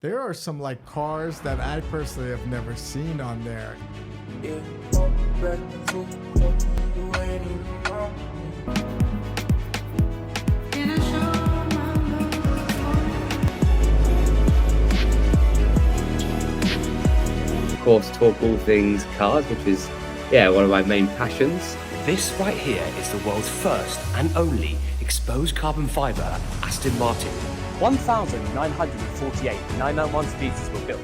There are some like cars that I personally have never seen on there. Of course, talk all things cars, which is, one of my main passions. This right here is the world's first and only exposed carbon fibre Aston Martin. 1,948 991 speeds were built.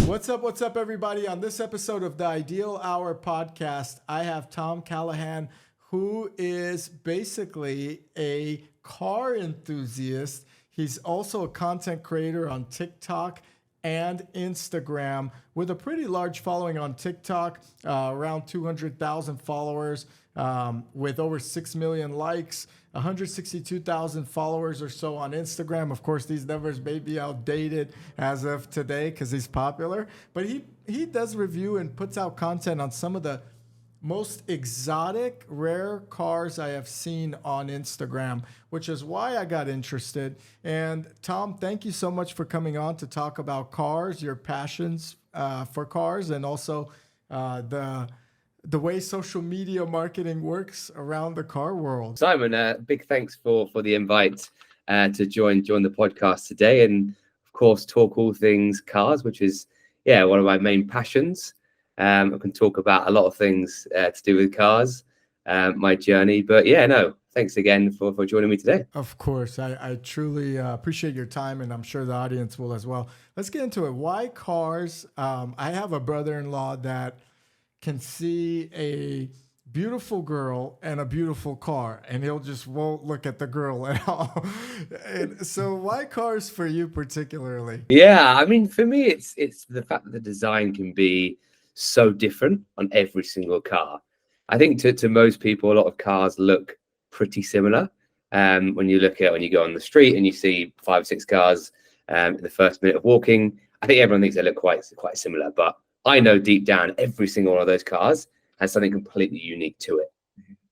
What's up, everybody? On this episode of the Ideal Hour podcast, I have Tom Callaghan, who is basically a car enthusiast. He's also a content creator on TikTok and Instagram with a pretty large following on TikTok, around 200,000 followers, with over 6 million likes, 162,000 followers or so on Instagram. Of course, these numbers may be outdated as of today because he's popular, but he does review and puts out content on some of the most exotic, rare cars I have seen on Instagram, which is why I got interested. And Tom, thank you so much for coming on to talk about cars, your passions for cars, and also the way social media marketing works around the car world. Simon, big thanks for the invite to join the podcast today, and of course talk all things cars, which is one of my main passions. I can talk about a lot of things to do with cars, my journey, but thanks again for joining me today. Of course, I truly appreciate your time, and I'm sure the audience will as well. Let's get into it. Why cars? I have a brother-in-law that can see a beautiful girl and a beautiful car, and he'll just won't look at the girl at all. And so why cars for you particularly? Yeah, I mean, for me, it's the fact that the design can be so different on every single car. I think to most people, a lot of cars look pretty similar. When you go on the street and you see 5 or 6 cars in the first minute of walking, I think everyone thinks they look quite similar. But I know deep down every single one of those cars has something completely unique to it.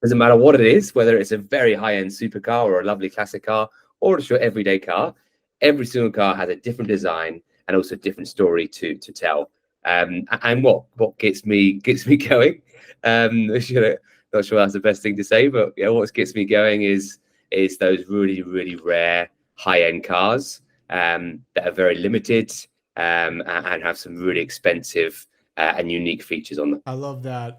Doesn't matter what it is, whether it's a very high-end supercar or a lovely classic car or just your everyday car. Every single car has a different design and also a different story to tell. And what gets me going, not sure that's the best thing to say, but what gets me going is those really, really rare high-end cars that are very limited and have some really expensive and unique features on them. I love that,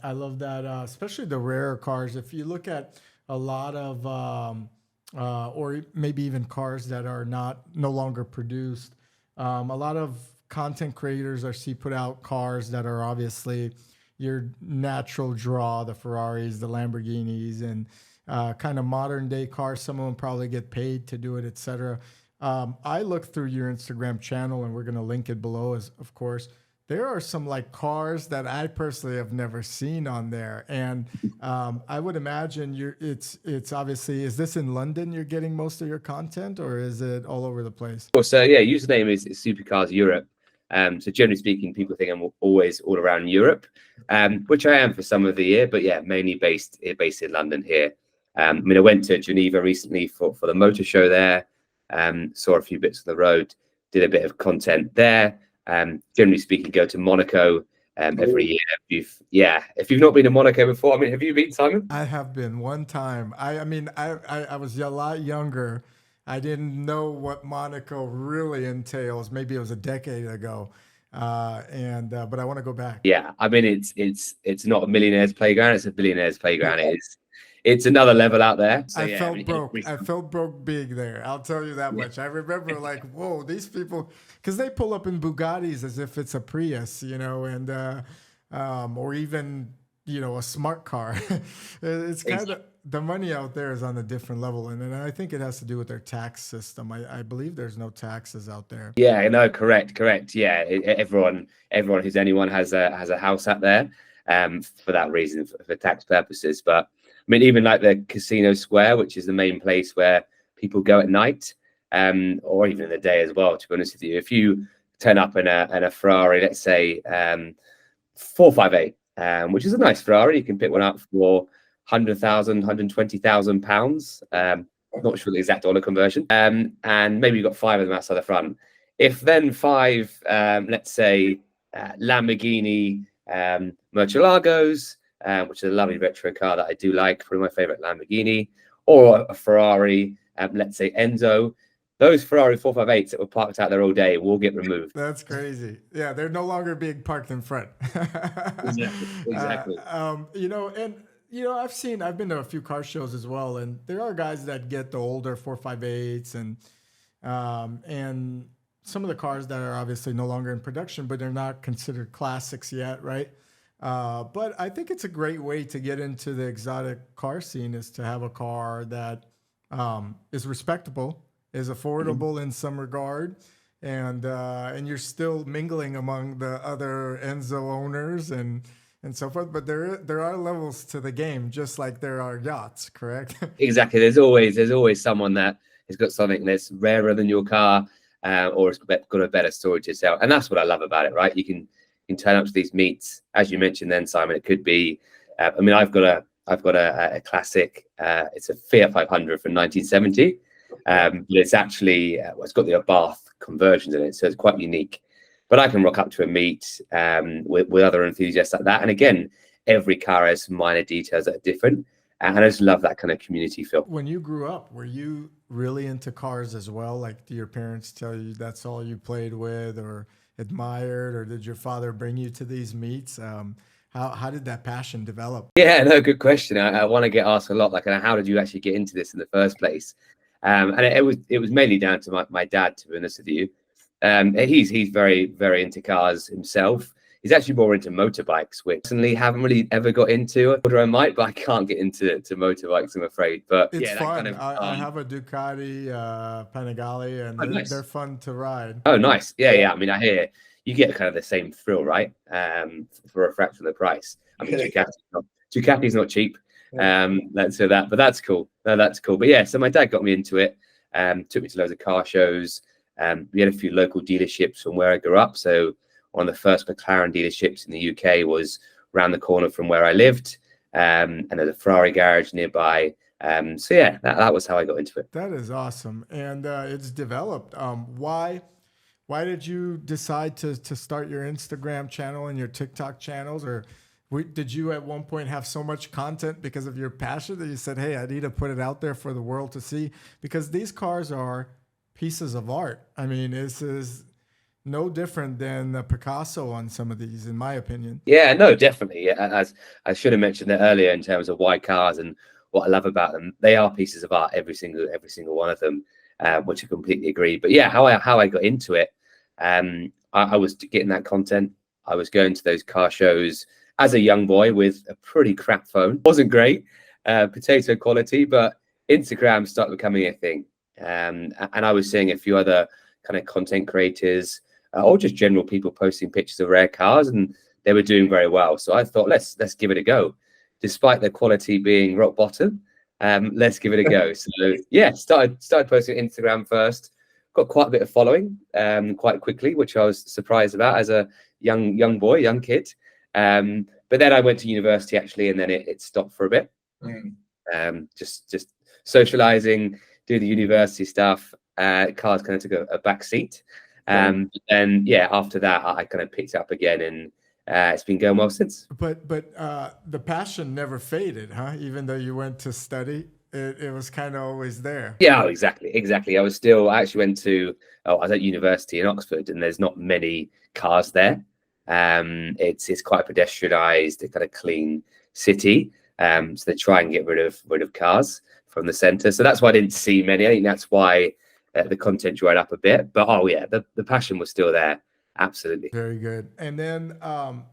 especially the rarer cars. If you look at a lot of or maybe even cars that are no longer produced, a lot of content creators put out cars that are obviously your natural draw, the Ferraris, the Lamborghinis, and kind of modern day cars. Some of them probably get paid to do it, etc. I looked through your Instagram channel, and we're going to link it below, of course. There are some like cars that I personally have never seen on there. And I would imagine it's obviously, is this in London you're getting most of your content, or is it all over the place? Well, so username is SuperCarsEurope. So generally speaking, people think I'm always all around Europe, which I am for some of the year, but mainly based in London here. I went to Geneva recently for the motor show there, saw a few bits of the road, did a bit of content there. Generally speaking, go to Monaco every year. If you've not been to Monaco before, have you been, Simon? I have been one time. I was a lot younger. I didn't know what Monaco really entails. Maybe it was a decade ago, but I want to go back. Yeah, it's not a millionaire's playground; it's a billionaire's playground. It's another level out there. So, I felt broke. I felt broke being there. I'll tell you that much. I remember like, whoa, these people, because they pull up in Bugattis as if it's a Prius, and or even a smart car. It's kind of, the money out there is on a different level, and I think it has to do with their tax system. I believe there's no taxes out there. Yeah, no, correct. Yeah, everyone who's anyone has a house out there, for that reason, for tax purposes. But even like the Casino Square, which is the main place where people go at night, or even in the day as well. To be honest with you, if you turn up in a Ferrari, let's say 458, which is a nice Ferrari, you can pick one up for £100,000, £120,000. Not sure the exact dollar conversion. And maybe you've got 5 of them outside the front. If then 5, let's say, Lamborghini Murcielagos, which is a lovely retro car that I do like, probably my favorite Lamborghini, or a Ferrari, let's say Enzo. Those Ferrari 458s that were parked out there all day will get removed. That's crazy. Yeah, they're no longer being parked in front. Exactly. I've been to a few car shows as well, and there are guys that get the older 458s and some of the cars that are obviously no longer in production, but they're not considered classics yet, right? But I think it's a great way to get into the exotic car scene, is to have a car that is respectable, is affordable in some regard, and you're still mingling among the other Enzo owners and so forth. But there are levels to the game, just like there are yachts, correct? Exactly. There's always someone that has got something that's rarer than your car, or has got a better story to tell. And that's what I love about it, right? You can turn up to these meets, as you mentioned then, Simon. It could be, I've got a classic. It's a Fiat 500 from 1970. But it's actually, it's got the Abarth conversions in it, so it's quite unique. But I can rock up to a meet with other enthusiasts like that. And again, every car has some minor details that are different. And I just love that kind of community feel. When you grew up, were you really into cars as well? Like, do your parents tell you that's all you played with or admired, or did your father bring you to these meets? How did that passion develop? Yeah, no, good question. I want to get asked a lot, like, how did you actually get into this in the first place? And it was mainly down to my dad, to be honest with you. He's very, very into cars himself. He's actually more into motorbikes, which personally haven't really ever got into. Or I might, but I can't get into motorbikes, I'm afraid. But it's yeah, fun. That kind of, I have a Ducati Panigale, and nice. They're fun to ride. Oh, nice. Yeah. I mean, I hear you get kind of the same thrill, right? For a fraction of the price. I mean, Ducati's not cheap. Let's say that, but that's cool. No, that's cool. But yeah, so my dad got me into it. Took me to loads of car shows. We had a few local dealerships from where I grew up. So one of the first McLaren dealerships in the UK was around the corner from where I lived. And there's a Ferrari garage nearby. So yeah, that was how I got into it. That is awesome. And it's developed. Why did you decide to start your Instagram channel and your TikTok channels? Or did you at one point have so much content because of your passion that you said, hey, I need to put it out there for the world to see? Because these cars are pieces of art. I mean, this is no different than a Picasso on some of these, in my opinion. Yeah, no, definitely. As I should have mentioned that earlier in terms of why cars and what I love about them, they are pieces of art, every single one of them, which I completely agree. But yeah, how I got into it, I was getting that content. I was going to those car shows as a young boy with a pretty crap phone. Wasn't great, potato quality, but Instagram started becoming a thing. And I was seeing a few other kind of content creators or just general people posting pictures of rare cars, and they were doing very well. So I thought, let's give it a go. Despite the quality being rock bottom, let's give it a go. So yeah, started posting on Instagram first. Got quite a bit of following quite quickly, which I was surprised about as a young kid. But then I went to university actually, and then it stopped for a bit. Just socializing, do the university stuff. Cars kind of took a back seat. And yeah, after that, I kind of picked up again, and it's been going well since. But the passion never faded, huh? Even though you went to study, it was kind of always there. Yeah, exactly. I actually went to, I was at university in Oxford, and there's not many cars there. It's quite a pedestrianized, kind of clean city. So they try and get rid of cars from the center. So that's why I didn't see many. I think that's why the content dried up a bit. But oh yeah, the passion was still there. Absolutely. Very good. And then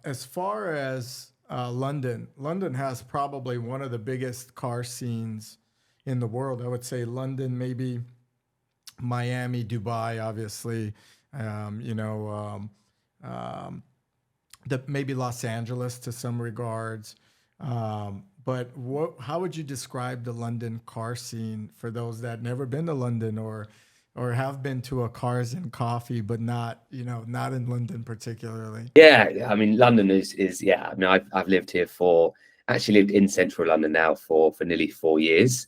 as far as London has probably one of the biggest car scenes in the world. I would say London, maybe Miami, Dubai, obviously, maybe Los Angeles to some regards. But how would you describe the London car scene for those that never been to London or have been to a Cars and Coffee, but not in London particularly? Yeah, I mean, London is yeah. I mean, I've lived here lived in central London now for nearly 4 years.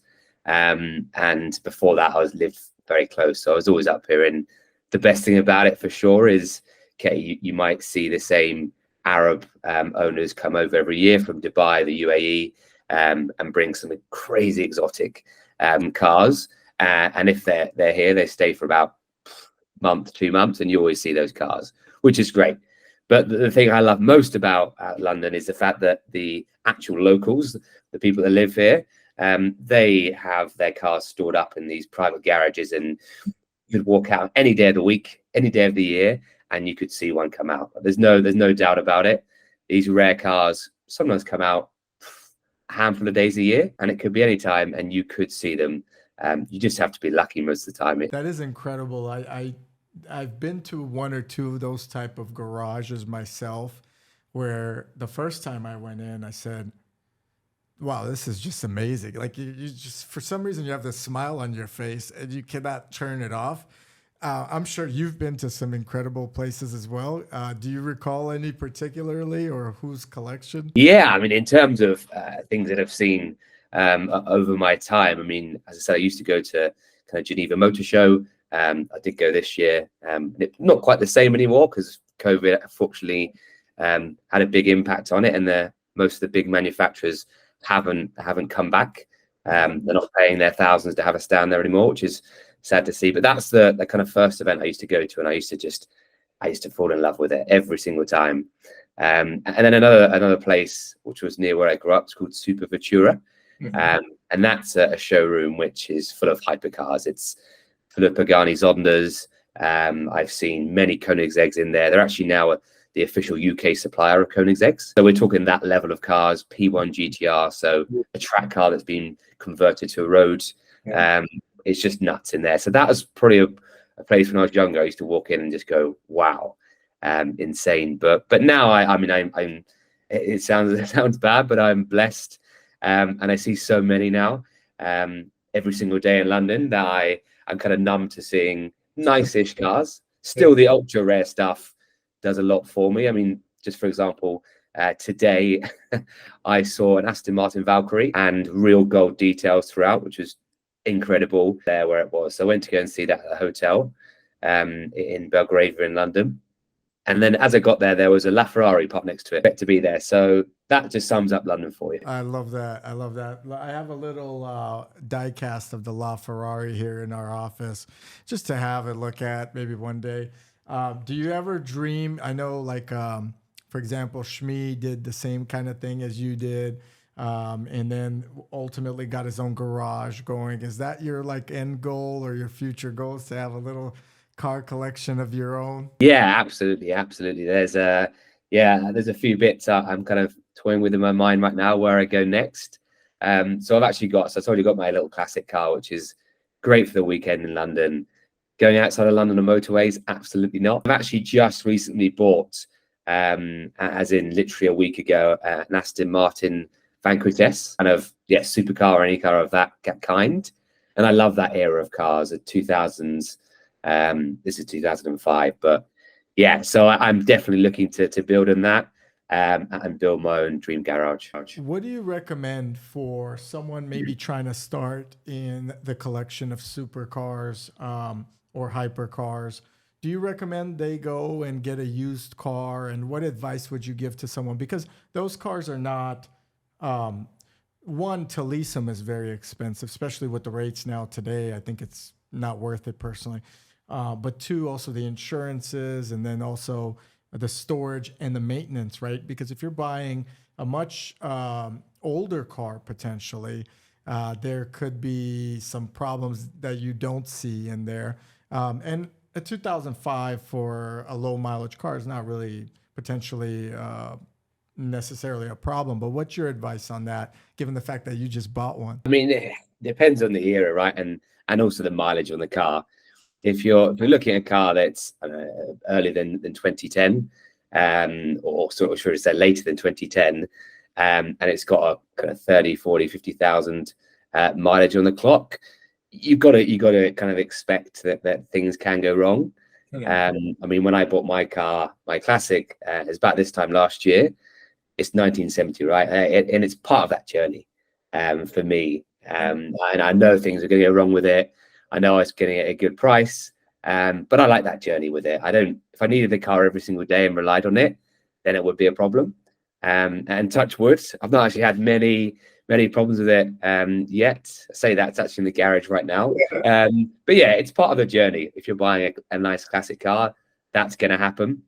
And before that, I lived very close, so I was always up here. And the best thing about it for sure is, okay, you might see the same Arab owners come over every year from Dubai, the UAE, and bring some crazy exotic cars. And if they're here, they stay for about a month, 2 months, and you always see those cars, which is great. But the thing I love most about London is the fact that the actual locals, the people that live here, they have their cars stored up in these private garages, and you could walk out any day of the week, any day of the year, and you could see one come out. There's no doubt about it. These rare cars sometimes come out a handful of days a year, and it could be any time, and you could see them. You just have to be lucky most of the time. That is incredible. I've been to one or two of those type of garages myself, where the first time I went in, I said, wow, this is just amazing. Like you just, for some reason, you have this smile on your face and you cannot turn it off. I'm sure you've been to some incredible places as well. Do you recall any particularly, or whose collection? Yeah, I mean, in terms of things that I've seen over my time, I mean, as I said, I used to go to kind of Geneva Motor Show. I did go this year. Not quite the same anymore because COVID, unfortunately, had a big impact on it, and most of the big manufacturers haven't come back. They're not paying their thousands to have a stand there anymore, which is sad to see. But that's the kind of first event I used to go to, and I used to fall in love with it every single time. And then another place which was near where I grew up, it's called Superventura. And that's a showroom which is full of hypercars. It's full of Pagani Zondas. I've seen many Koenigseggs in there. They're actually now the official UK supplier of Koenigseggs. So we're talking that level of cars, P1 GTR, so a track car that's been converted to a road. It's just nuts in there. So that was probably a place when I was younger. I used to walk in and just go, wow, insane. But now I'm it sounds bad, but I'm blessed. And I see so many now every single day in London that I'm kind of numb to seeing nice-ish cars. Still, the ultra rare stuff does a lot for me. I mean, just for example, today I saw an Aston Martin Valkyrie and real gold details throughout, which was incredible there where it was. So I went to go and see that at a hotel in Belgravia in London. And then as I got there, there was a LaFerrari parked next to it. To be there. So that just sums up London for you. I love that. I love that. I have a little die cast of the LaFerrari here in our office just to have it look at maybe one day. Do you ever dream? I know, like, for example, 𝐶𝐲 did the same kind of thing as you did, and then ultimately got his own garage going. Is that your like end goal or your future goals, to have a little car collection of your own? Yeah, absolutely. There's a few bits I'm kind of toying with in my mind right now where I go next. So I've actually got my little classic car, which is great for the weekend in London. Going outside of London on motorways, absolutely not. I've actually just recently bought, as in literally a week ago, an Aston Martin Vanquish S, kind of supercar or any car of that kind. And I love that era of cars, the 2000s. This is 2005, but yeah, so I'm definitely looking to build on that and build my own dream garage. What do you recommend for someone maybe trying to start in the collection of supercars or hypercars? Do you recommend they go and get a used car? And what advice would you give to someone? Because those cars are not, one, to lease them is very expensive, especially with the rates now today. I think it's not worth it personally. But two, also the insurances, and then also the storage and the maintenance, right? Because if you're buying a much older car, potentially, there could be some problems that you don't see in there. And a 2005 for a low mileage car is not really potentially necessarily a problem. But what's your advice on that, given the fact that you just bought one? I mean, it depends on the era, right? And also the mileage on the car. If you're looking at a car that's earlier than 2010, or sort of, should I say, later than 2010, and it's got a kind of 30, 40, 50,000 mileage on the clock, you've got to kind of expect that things can go wrong. I mean, when I bought my car, my classic, it's about this time last year. It's 1970, right? And it's part of that journey for me. And I know things are going to go wrong with it. I know I was getting it at a good price, but I like that journey with it. If I needed the car every single day and relied on it, then it would be a problem. And touch wood, I've not actually had many problems with it yet. I say that's actually in the garage right now. But yeah, it's part of the journey. If you're buying a nice classic car, that's going to happen.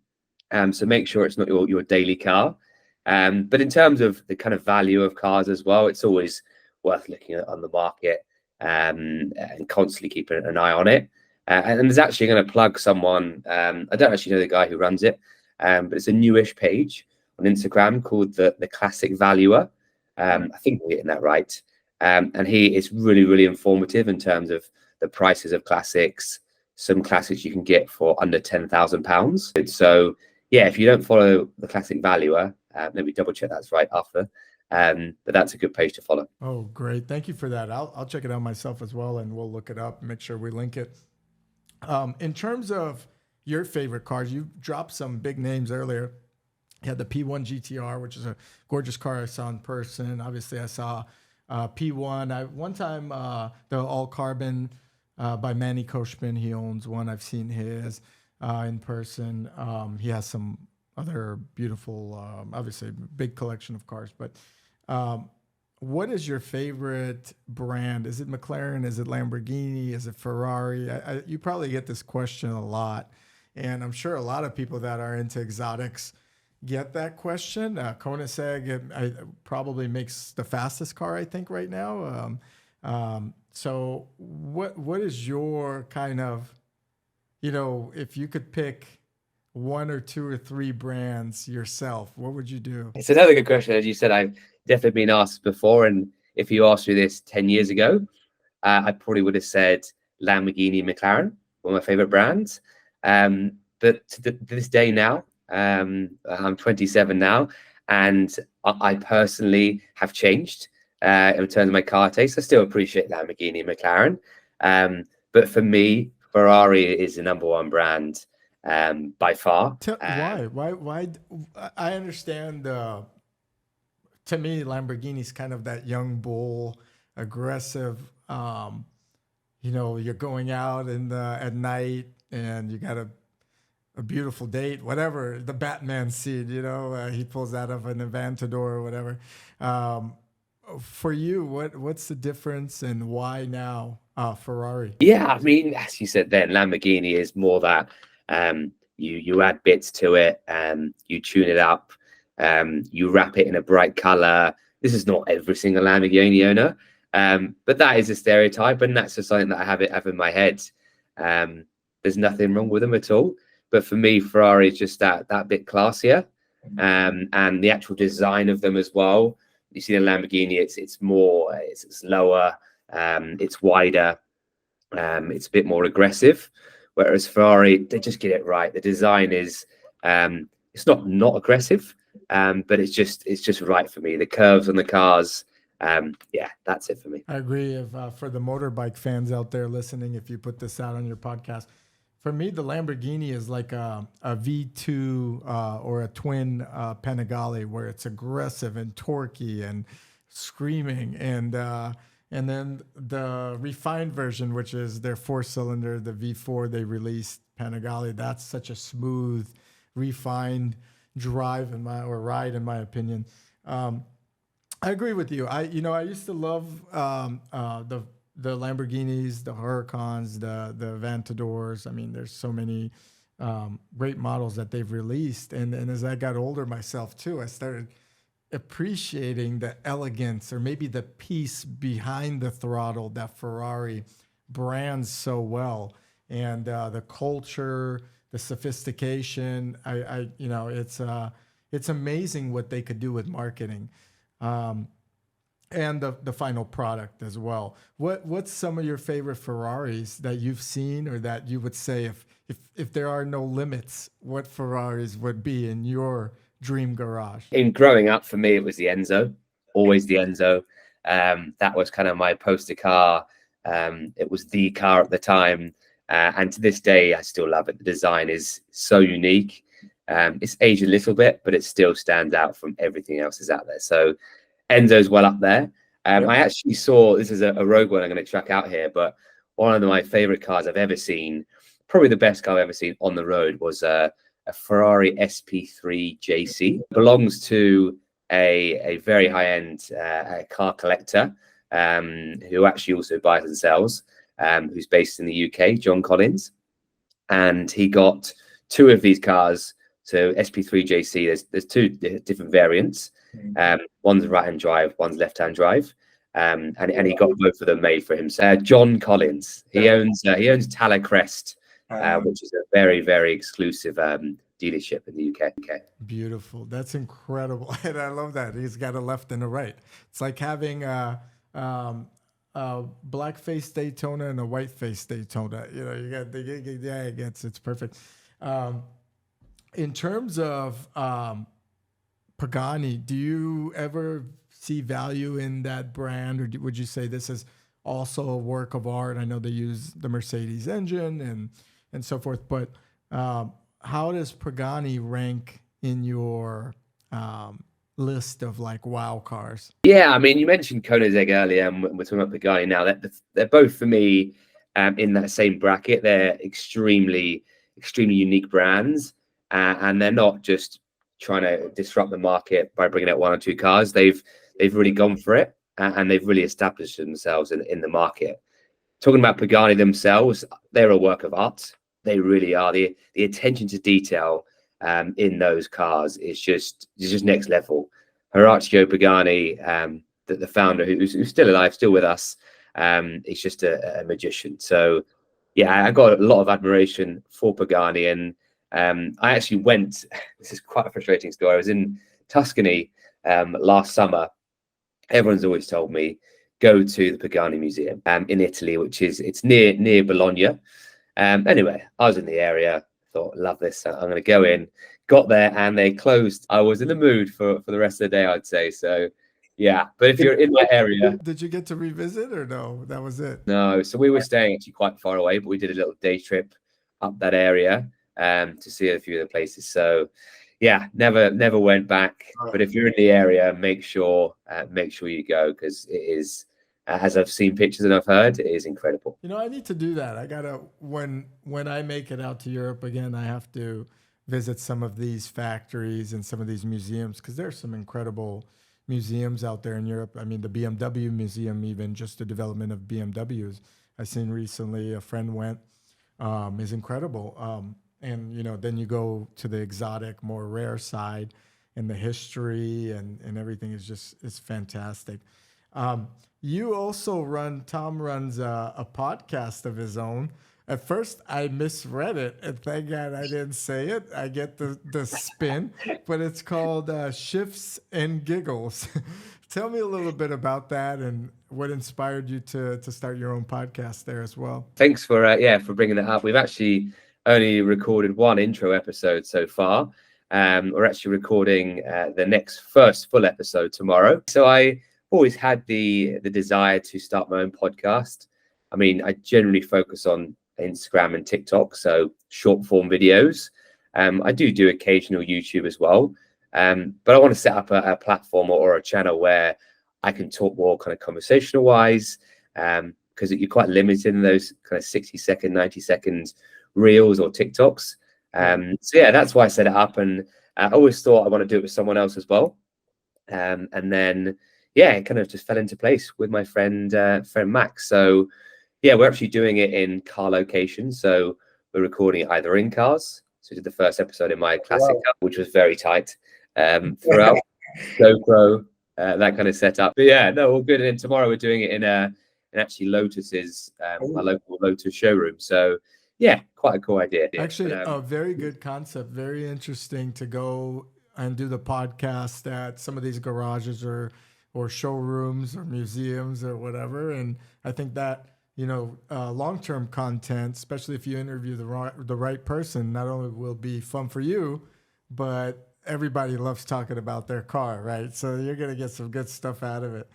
So make sure it's not your daily car. But in terms of the kind of value of cars as well, it's always worth looking at on the market and constantly keeping an eye on it. And there's actually going to plug someone. I don't actually know the guy who runs it, but it's a newish page on Instagram called the Classic Valuer. I think we're getting that right. And he is really, really informative in terms of the prices of classics. Some classics you can get for under £10,000. So yeah, if you don't follow the Classic Valuer, maybe double check that's right after. But that's a good page to follow. Oh, great. Thank you for that. I'll check it out myself as well, and we'll look it up and make sure we link it. In terms of your favorite cars, you dropped some big names earlier. You had the P1 GTR, which is a gorgeous car I saw in person. Obviously, I saw P1. One time, the all carbon by Manny Koshman. He owns one. I've seen his in person. He has some other beautiful, obviously, big collection of cars. But what is your favorite brand? Is it McLaren? Is it Lamborghini? Is it Ferrari? You probably get this question a lot. And I'm sure a lot of people that are into exotics get that question. 𝐶𝐚𝐫 probably makes the fastest car, I think, right now. So what is your kind of, if you could pick one or two or three brands yourself, what would you do? It's another good question. As you said, I've definitely been asked before. And if you asked me this 10 years ago, I probably would have said Lamborghini and McLaren were my favorite brands. But to this day now, I'm 27 now, and I personally have changed in terms of my car taste. I still appreciate Lamborghini and McLaren, but for me, Ferrari is the number one brand by far. Why? I understand. To me, Lamborghini's kind of that young bull, aggressive. You're going out at night and you got a beautiful date, whatever, the Batman scene, he pulls out of an Aventador or whatever. For you, what's the difference and why now Ferrari? Yeah, I mean, as you said then, Lamborghini is more that you add bits to it, you tune it up, you wrap it in a bright color. This is not every single Lamborghini owner, but that is a stereotype, and that's just something that I have in my head. There's nothing wrong with them at all. But for me, Ferrari is just that bit classier, and the actual design of them as well. You see the Lamborghini, it's more, it's lower, it's wider, it's a bit more aggressive. Whereas Ferrari, they just get it right. The design is, it's not aggressive, but it's just right for me. The curves on the cars, yeah, that's it for me. I agree. If for the motorbike fans out there listening, if you put this out on your podcast. For me, the Lamborghini is like a V2 or a twin Panigale, where it's aggressive and torquey and screaming, and then the refined version, which is their 4-cylinder, the V4 they released, Panigale. That's such a smooth, refined ride, in my opinion. I agree with you. I used to love the Lamborghinis, the Huracans, the Aventadors. I mean, there's so many great models that they've released. And as I got older myself too, I started appreciating the elegance, or maybe the peace behind the throttle that Ferrari brands so well. And the culture, the sophistication, it's amazing what they could do with marketing. And the final product as well. What's some of your favorite Ferraris that you've seen, or that you would say, if there are no limits, what Ferraris would be in your dream garage? In growing up, for me, it was the Enzo, always the Enzo. That was kind of my poster car. It was the car at the time. And to this day, I still love it. The design is so unique. It's aged a little bit, but it still stands out from everything else that's out there. So Enzo's well up there. I actually saw, this is a rogue one I'm going to track out here, but one of my favorite cars I've ever seen, probably the best car I've ever seen on the road, was a Ferrari SP3 JC. It belongs to a very high-end car collector who actually also buys and sells, who's based in the UK, John Collins. And he got two of these cars. So SP3 JC, there's two different variants. One's right-hand drive, one's left-hand drive. And he got both of them made for himself. John Collins, he owns Tallow Crest, which is a very, very exclusive dealership in the UK. Beautiful. That's incredible. And I love that. He's got a left and a right. It's like having a black-faced Daytona and a white-faced Daytona. You know, you got it's perfect. In terms of Pagani, do you ever see value in that brand, or would you say this is also a work of art? I know they use the Mercedes engine and so forth, but how does Pagani rank in your list of like wow cars? Yeah, I mean, you mentioned Koenigsegg earlier, and we're talking about Pagani now. They're both for me in that same bracket. They're extremely unique brands, and they're not just trying to disrupt the market by bringing out one or two cars. They've really gone for it, and they've really established themselves in the market. Talking about Pagani themselves, they're a work of art. They really are. The attention to detail in those cars is just next level. Horacio Pagani, the founder, who's still alive, still with us, is just a magician. So yeah, I got a lot of admiration for Pagani, and I actually went. This is quite a frustrating story. I was in Tuscany last summer. Everyone's always told me go to the Pagani Museum in Italy, which it's near Bologna. Anyway, I was in the area, thought, love this. I'm going to go in. Got there and they closed. I was in the mood for the rest of the day, I'd say. So, yeah. But if you're in that area, did you get to revisit or no? That was it. No. So we were staying actually quite far away, but we did a little day trip up that area to see a few of the places. So, yeah, never went back. But if you're in the area, make sure you go, because it is. As I've seen pictures and I've heard, it is incredible. You know, I need to do that. I gotta when I make it out to Europe again, I have to visit some of these factories and some of these museums, because there's some incredible museums out there in Europe. I mean, the BMW museum, even just the development of BMWs, I seen recently. A friend went, is incredible. And you know, then you go to the exotic, more rare side, and the history and everything is fantastic. You also Tom runs a podcast of his own. At first, I misread it, and thank God I didn't say it. I get the spin, but it's called Shifts and Giggles. Tell me a little bit about that and what inspired you to start your own podcast there as well. Thanks for bringing that up. We've actually only recorded one intro episode so far. We're actually recording the first full episode tomorrow. So I always had the desire to start my own podcast. I mean, I generally focus on Instagram and TikTok, so short form videos. I do occasional YouTube as well. But I want to set up a platform or a channel where I can talk more kind of conversational wise, because you're quite limited in those kind of 60-second, 90-second reels or TikToks. So yeah, that's why I set it up. And I always thought I want to do it with someone else as well. And then yeah, it kind of just fell into place with my friend Max. So yeah, we're actually doing it in car locations. So we're recording it either in cars. So we did the first episode in my classic car, which was very tight throughout. GoPro, that kind of setup. But yeah, no, all good. And then tomorrow we're doing it in actually Lotus's, my local Lotus showroom. So yeah, quite a cool idea. Actually, a very good concept. Very interesting to go and do the podcast at some of these garages or showrooms or museums or whatever. And I think that, you know, long-term content, especially if you interview the right person, not only will be fun for you, but everybody loves talking about their car, right? So you're going to get some good stuff out of it.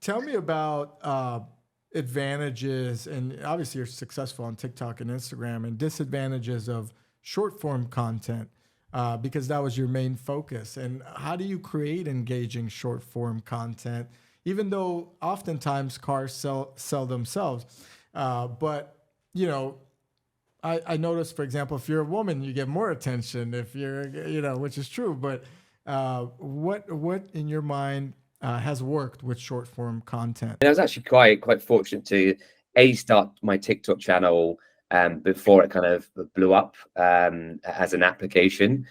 Tell me about advantages, and obviously you're successful on TikTok and Instagram, and disadvantages of short-form content. Because that was your main focus. And how do you create engaging short form content even though oftentimes cars sell themselves. But, you know, I noticed, for example, if you're a woman, you get more attention if you're, you know, which is true. But what in your mind has worked with short form content? And I was actually quite fortunate to start my TikTok channel before it kind of blew up as an application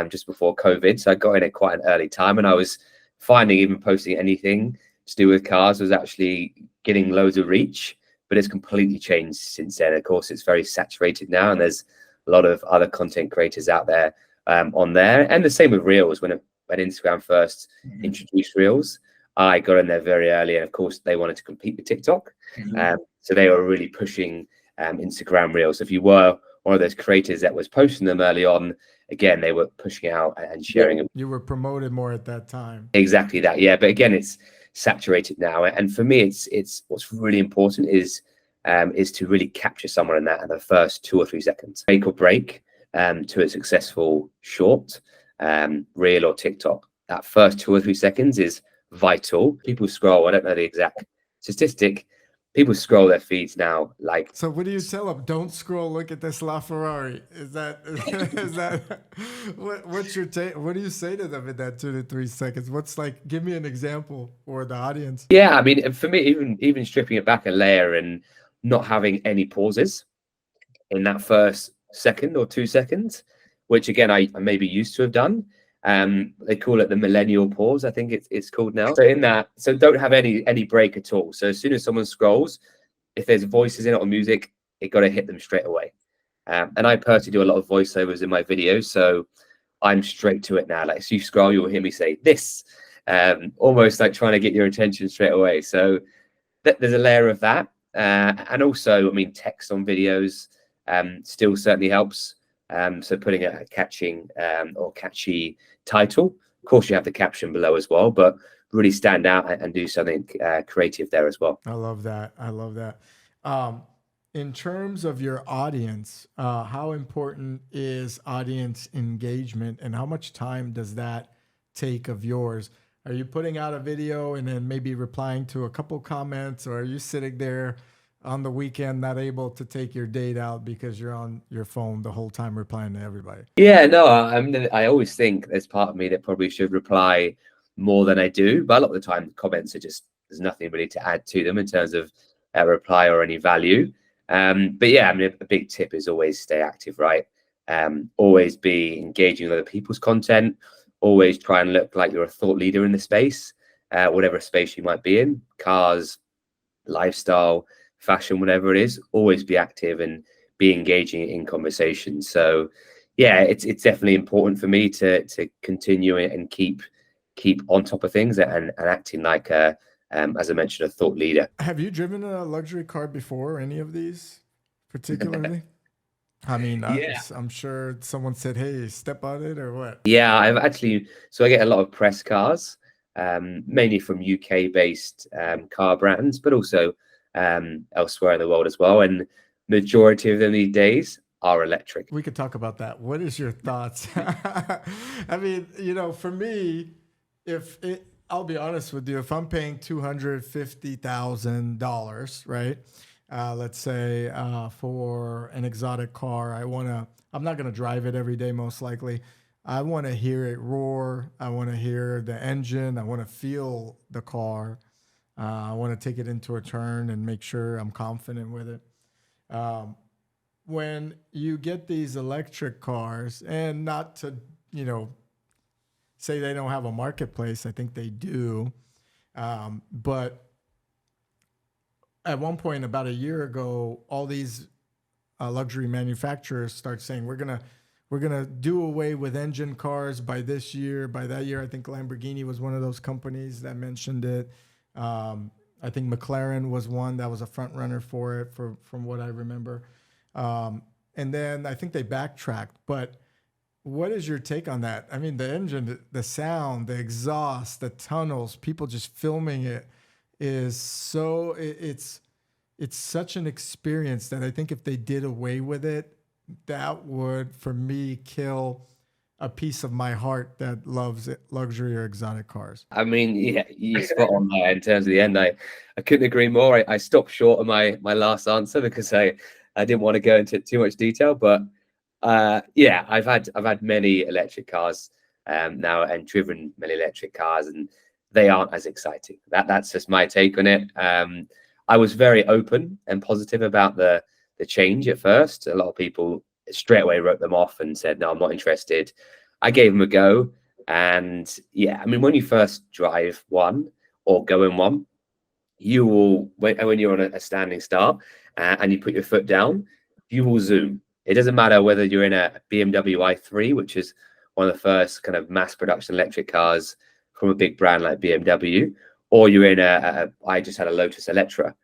just before COVID. So I got in at quite an early time, and I was finding even posting anything to do with cars was actually getting loads of reach. But it's completely changed since then. Of course, it's very saturated now, and there's a lot of other content creators out there on there. And the same with Reels. When Instagram first introduced Reels, I got in there very early, and of course, they wanted to compete with TikTok. So they were really pushing Instagram Reels. If you were one of those creators that was posting them early on, again, they were pushing out and sharing them. You were promoted more at that time. Exactly that, yeah. But again, it's saturated now, and for me, it's what's really important is to really capture someone in the first 2 or 3 seconds, make or break to a successful short, reel or TikTok. That first 2 or 3 seconds is vital. People scroll. I don't know the exact statistic. People scroll their feeds now. Like, so what do you tell them? Don't scroll. Look at this LaFerrari. Is that what's your take? What do you say to them in that 2 to 3 seconds? What's like? Give me an example for the audience. Yeah, I mean, for me, even stripping it back a layer and not having any pauses in that first 1 or 2 seconds, which again I maybe used to have done. They call it the millennial pause, I think it's called now. So in that, so don't have any break at all. So as soon as someone scrolls, if there's voices in it or music, it got to hit them straight away. And I personally do a lot of voiceovers in my videos, so I'm straight to it now. Like, as you scroll, you'll hear me say this, almost like trying to get your attention straight away. So there's a layer of that. And also, I mean, text on videos still certainly helps. So putting a catching or catchy title. Of course, you have the caption below as well, but really stand out and do something creative there as well. I love that. I love that. In terms of your audience, how important is audience engagement, and how much time does that take of yours? Are you putting out a video and then maybe replying to a couple comments, or are you sitting there on the weekend not able to take your date out because you're on your phone the whole time replying to everybody? Yeah, no, I mean, I always think there's part of me that probably should reply more than I do, but a lot of the time comments are just, there's nothing really to add to them in terms of a reply or any value. But yeah, I mean, a big tip is always stay active, right? Always be engaging with other people's content. Always try and look like you're a thought leader in the space, whatever space you might be in, cars, lifestyle, fashion, whatever it is. Always be active and be engaging in conversation. So yeah, it's definitely important for me to continue and keep on top of things and acting like as I mentioned, a thought leader. Have you driven a luxury car before, any of these particularly? I mean, yeah. I'm sure someone said, hey, step on it, or what? Yeah, I've actually, so I get a lot of press cars, mainly from UK-based car brands, but also elsewhere in the world as well. And majority of them these days are electric. We could talk about that. What is your thoughts? I mean, you know, for me, I'll be honest with you, if I'm paying $250,000, right? Let's say for an exotic car, I'm not going to drive it every day, most likely. I want to hear it roar. I want to hear the engine. I want to feel the car. I want to take it into a turn and make sure I'm confident with it. When you get these electric cars, and not to, you know, say they don't have a marketplace, I think they do. But at one point, about a year ago, all these luxury manufacturers start saying, we're gonna do away with engine cars by this year. By that year, I think Lamborghini was one of those companies that mentioned it. I think McLaren was one that was a front runner for it, from what I remember. And then I think they backtracked. But what is your take on that? I mean, the engine, the sound, the exhaust, the tunnels, people just filming it is so, it's such an experience that I think if they did away with it, that would, for me, kill a piece of my heart that loves luxury or exotic cars. I mean, yeah, you spot on there in terms of the end. I couldn't agree more. I stopped short of my last answer because I didn't want to go into too much detail. But yeah, I've had many electric cars now and driven many electric cars, and they aren't as exciting. That's just my take on it. I was very open and positive about the change at first. A lot of people straight away wrote them off and said, no, I'm not interested. I gave them a go. And yeah, I mean, when you first drive one or go in one, you will, when you're on a standing start and you put your foot down, you will zoom. It doesn't matter whether you're in a BMW i3, which is one of the first kind of mass production electric cars from a big brand like BMW, or you're in I just had a Lotus Electra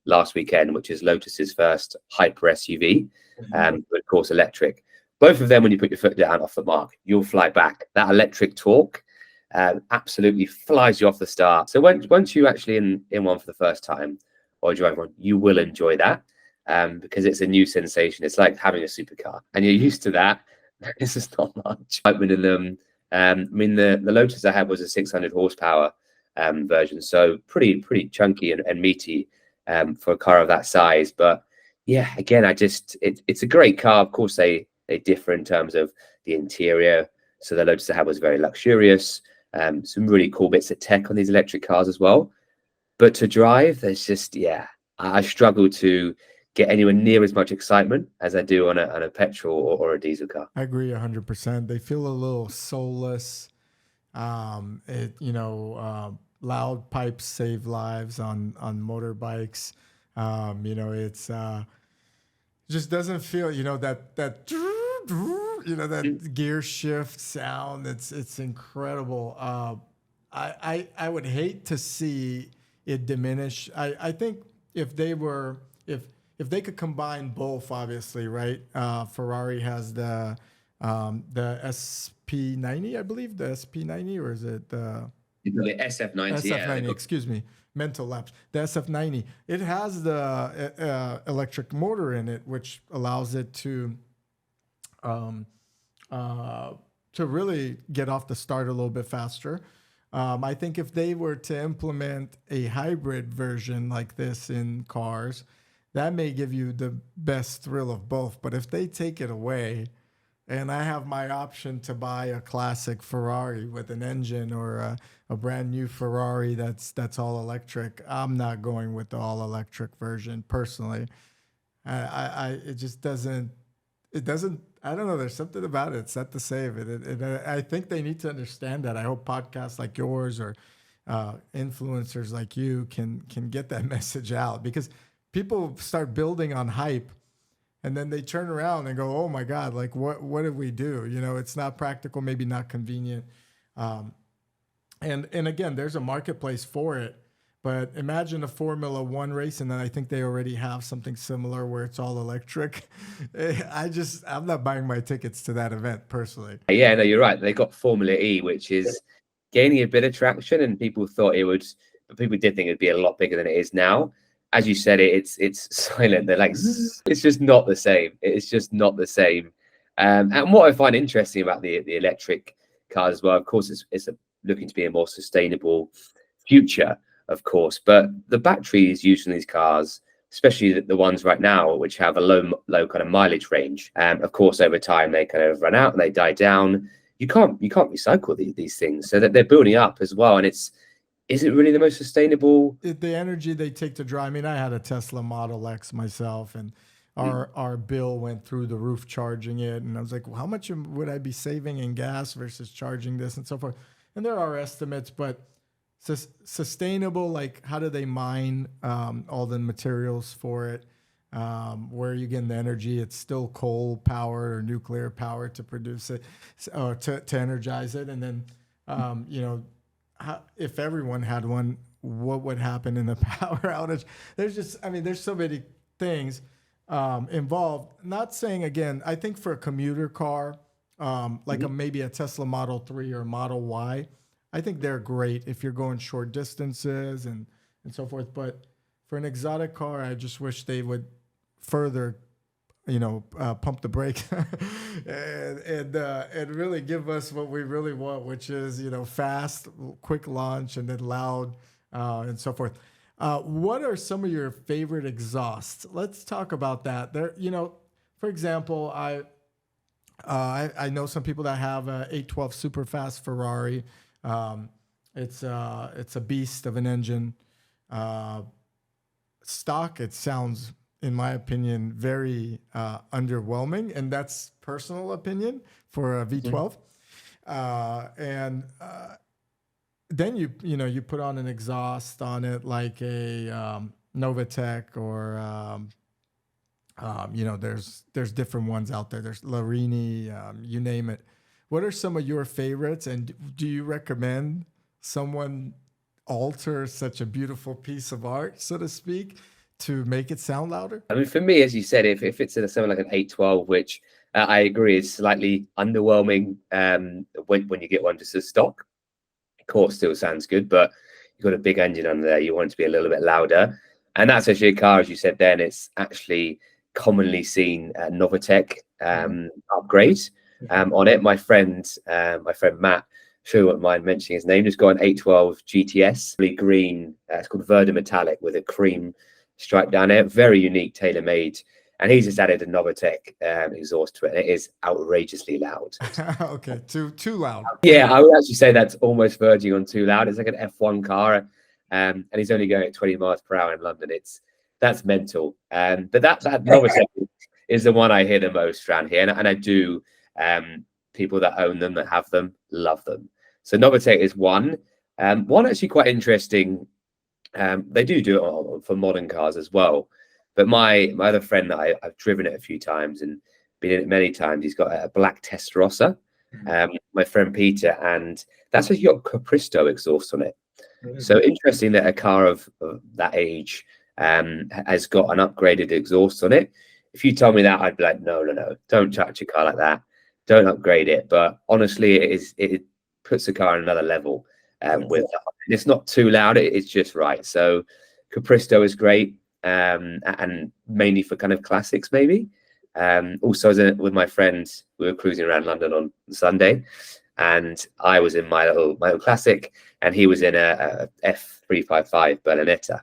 last weekend, which is Lotus's first hyper SUV, but of course electric. Both of them, when you put your foot down off the mark, you'll fly back. That electric torque absolutely flies you off the start. So once you actually in one for the first time or drive one, you will enjoy that because it's a new sensation. It's like having a supercar, and you're used to that. This is not much excitement in them. I mean, the Lotus I had was a 600 horsepower version, so pretty chunky and meaty for a car of that size. But yeah, again, it's a great car. Of course, they differ in terms of the interior. So the Lotus I had was very luxurious. Some really cool bits of tech on these electric cars as well. But to drive, there's just, yeah, I struggle to get anywhere near as much excitement as I do on a petrol or a diesel car. I agree 100%. They feel a little soulless. Loud pipes save lives on motorbikes. It's just doesn't feel, that gear shift sound. It's incredible. I would hate to see it diminish. I think if they could combine both, obviously, right? Ferrari has the SP90, I believe, the SP90, or is it the SF90? SF90, excuse me, mental lapse. The SF90, it has the electric motor in it, which allows it to really get off the start a little bit faster. I think if they were to implement a hybrid version like this in cars, that may give you the best thrill of both. But if they take it away, and I have my option to buy a classic Ferrari with an engine or a brand new Ferrari that's all electric, I'm not going with the all electric version personally. It just doesn't. It doesn't. I don't know. There's something about it. It's set to save it. I think they need to understand that. I hope podcasts like yours or influencers like you can get that message out, because people start building on hype, and then they turn around and go, "Oh my God! Like what did we do? It's not practical, maybe not convenient." And again, there's a marketplace for it. But imagine a Formula One race, and then I think they already have something similar where it's all electric. I'm not buying my tickets to that event personally. Yeah, no, you're right. They got Formula E, which is gaining a bit of traction, and people thought it would, but people did think it'd be a lot bigger than it is now. As you said, it's silent. They're like, zzz. It's just not the same. It's just not the same. And what I find interesting about the electric cars as well, of course, it's looking to be a more sustainable future, of course, but the batteries used in these cars, especially the ones right now, which have a low kind of mileage range, of course, over time they kind of run out and they die down. You can't recycle these things, so that they're building up as well. And is it really the most sustainable? The energy they take to drive. I mean, I had a Tesla Model X myself, and our bill went through the roof charging it, and I was like, well, how much would I be saving in gas versus charging this and so forth? And there are estimates, but sustainable, like how do they mine all the materials for it? Where are you getting the energy? It's still coal power or nuclear power to produce it, to energize it. And then, if everyone had one, what would happen in the power outage? There's so many things involved. Not saying, again, I think for a commuter car, like maybe a Tesla Model 3 or Model Y, I think they're great if you're going short distances and so forth. But for an exotic car, I just wish they would further pump the brake and really give us what we really want, which is, fast, quick launch, and then loud, and so forth. What are some of your favorite exhausts? Let's talk about that. There, for example, I know some people that have a 812 super fast Ferrari. It's a beast of an engine. Stock, it sounds, in my opinion, very underwhelming, and that's personal opinion for a V12. Then you put on an exhaust on it like a Novatec or there's different ones out there. There's Larini, you name it. What are some of your favorites, and do you recommend someone alter such a beautiful piece of art, so to speak, to make it sound louder? I mean, for me, as you said, if it's in something like an 812, which I agree is slightly underwhelming when you get one just as stock, of course, still sounds good, but you've got a big engine under there. You want it to be a little bit louder. And that's actually a car, as you said then, it's actually commonly seen Novatec upgrade on it. My friend Matt, sure you won't mind mentioning his name, just got an 812 GTS, really green. It's called Verde Metallic with a cream stripe down it. Very unique, tailor-made. And he's just added a Novatec exhaust to it. And it is outrageously loud. Okay, too loud. Yeah, I would actually say that's almost verging on too loud. It's like an F1 car, and he's only going at 20 miles per hour in London. That's mental. But that Novatec is the one I hear the most around here, and I do. People that own them, that have them, love them. So Novatec is one. One actually quite interesting. They do it for modern cars as well. But my other friend that I've driven it a few times and been in it many times, he's got a black Testarossa. My friend Peter, and that's actually got Capristo exhaust on it. So interesting that a car of that age has got an upgraded exhaust on it. If you told me that, I'd be like, no, don't touch a car like that. Don't upgrade it. But honestly, it puts the car on another level. It's not too loud. It's just right. So Capristo is great, and mainly for kind of classics, maybe. Also, with my friends, we were cruising around London on Sunday, and I was in my own classic, and he was in a F355 Berlinetta.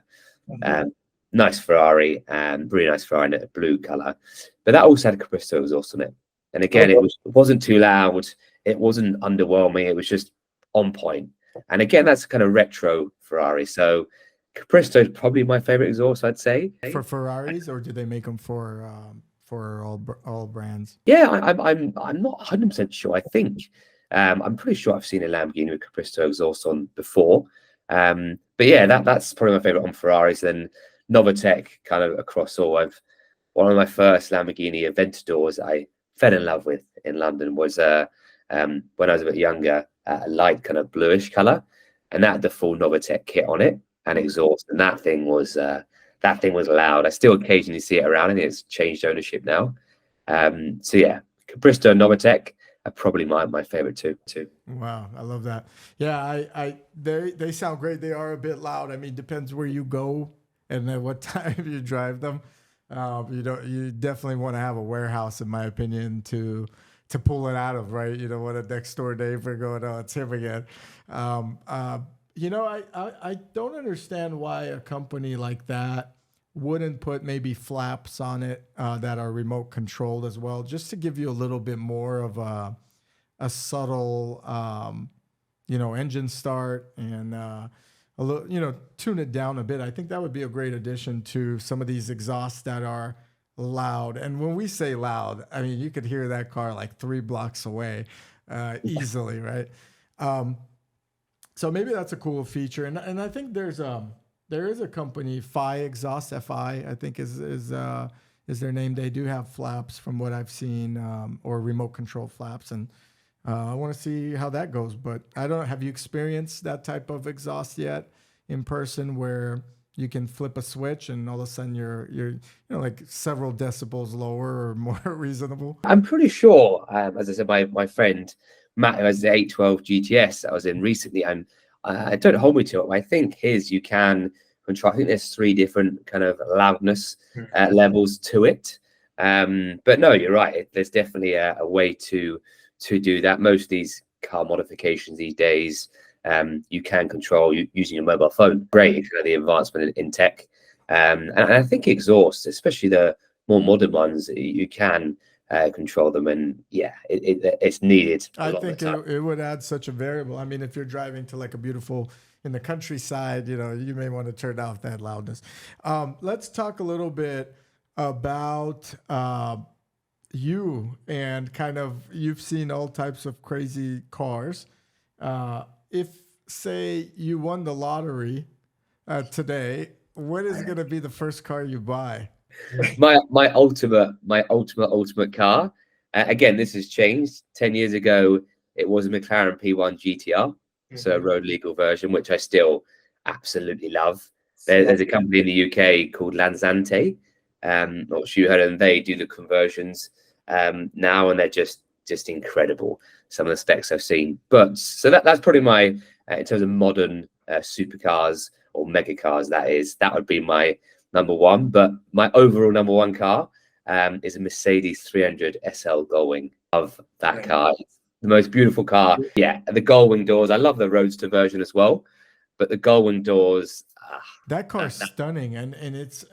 Nice Ferrari, really nice Ferrari in a blue color. But that also had Capristo exhaust on it. And again, it wasn't too loud. It wasn't underwhelming. It was just on point. And again, that's kind of retro Ferrari. So Capristo is probably my favorite exhaust, I'd say. For Ferraris, or do they make them for all brands? Yeah, I'm not 100% sure. I think I'm pretty sure I've seen a Lamborghini with Capristo exhaust on before. But yeah, that's probably my favorite on Ferraris. Then Novatec kind of across all. One of my first Lamborghini Aventadors I fell in love with in London was when I was a bit younger, a light kind of bluish color, and that had the full Novatec kit on it and exhaust, and that thing was loud. I still occasionally see it around, and it's changed ownership now. So yeah, Capristo and Novatec are probably my favorite too. Wow, I love that. Yeah, they sound great. They are a bit loud. I mean, depends where you go and at what time you drive them. You definitely want to have a warehouse, in my opinion, to pull it out of, right? You don't want a next door neighbor going, oh, it's him again. I don't understand why a company like that wouldn't put maybe flaps on it that are remote controlled as well, just to give you a little bit more of a subtle, engine start and a little, tune it down a bit. I think that would be a great addition to some of these exhausts that are loud. And when we say loud, I mean, you could hear that car like 3 blocks away easily, right? So maybe that's a cool feature. And I think there is a company, Fi Exhaust, FI, I think is their name. They do have flaps from what I've seen, or remote control flaps. And I want to see how that goes, but have you experienced that type of exhaust yet in person where you can flip a switch and all of a sudden you're like several decibels lower or more reasonable? I'm pretty sure, as I said, my friend Matt, who has the 812 GTS that I was in recently, I don't hold me to it, but I think you can control. I think there's 3 different kind of loudness levels to it. But no, you're right. There's definitely a way to do that. Most of these car modifications these days, you can control using your mobile phone. Great, kind of the advancement in tech. And I think exhausts, especially the more modern ones, you can control them. And yeah, it's needed. I think it would add such a variable. I mean, if you're driving to like a beautiful in the countryside, you know, you may want to turn off that loudness. Let's talk a little bit about you and kind of you've seen all types of crazy cars. If say you won the lottery today, what is going to be the first car you buy? My ultimate car. Again, this has changed. 10 years ago, it was a McLaren P1 GTR, so a road legal version, which I still absolutely love. There's a company in the UK called Lansante, not sure you heard of them. They do the conversions now, and they're just incredible. Some of the specs I've seen. But so that's probably my in terms of modern supercars or mega cars. That would be my number one. But my overall number one car is a Mercedes 300 SL Gullwing. Love that car. It's the most beautiful car. Yeah, the Gullwing doors. I love the Roadster version as well, but the Gullwing doors. That car's stunning, and it's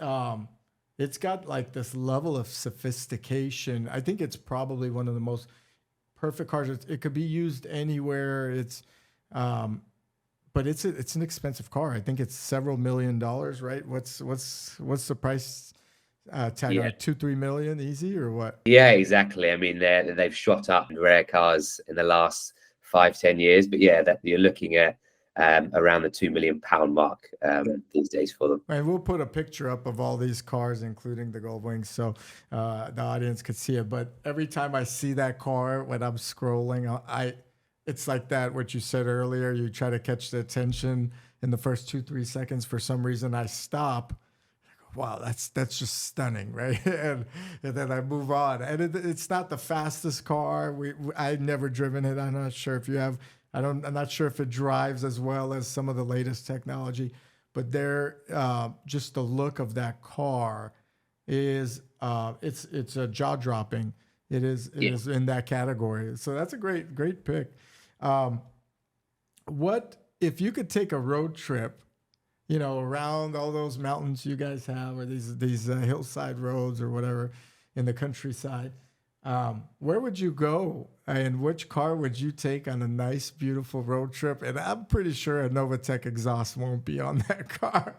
got like this level of sophistication. I think it's probably one of the most perfect cars. It could be used anywhere. But it's an expensive car. I think it's several $1 million, right? What's the price tag on it? 2-3 million easy or what? Yeah, exactly. I mean, they've shot up in rare cars in the last 5-10 years, but yeah, that you're looking at around the £2 million mark these days for them. And we'll put a picture up of all these cars, including the Gullwing, so the audience could see it. But every time I see that car when I'm scrolling, it's like that, what you said earlier, you try to catch the attention in the first 2-3 seconds. For some reason, I stop. I go, wow, that's just stunning, right? and then I move on. And it's not the fastest car. I've never driven it. I'm not sure if you have. I'm not sure if it drives as well as some of the latest technology. But just the look of that car is it's a jaw dropping. It is in that category. So that's a great pick. What if you could take a road trip, you know, around all those mountains you guys have, or these hillside roads or whatever in the countryside? Where would you go, and which car would you take on a nice, beautiful road trip? And I'm pretty sure a Novatec exhaust won't be on that car.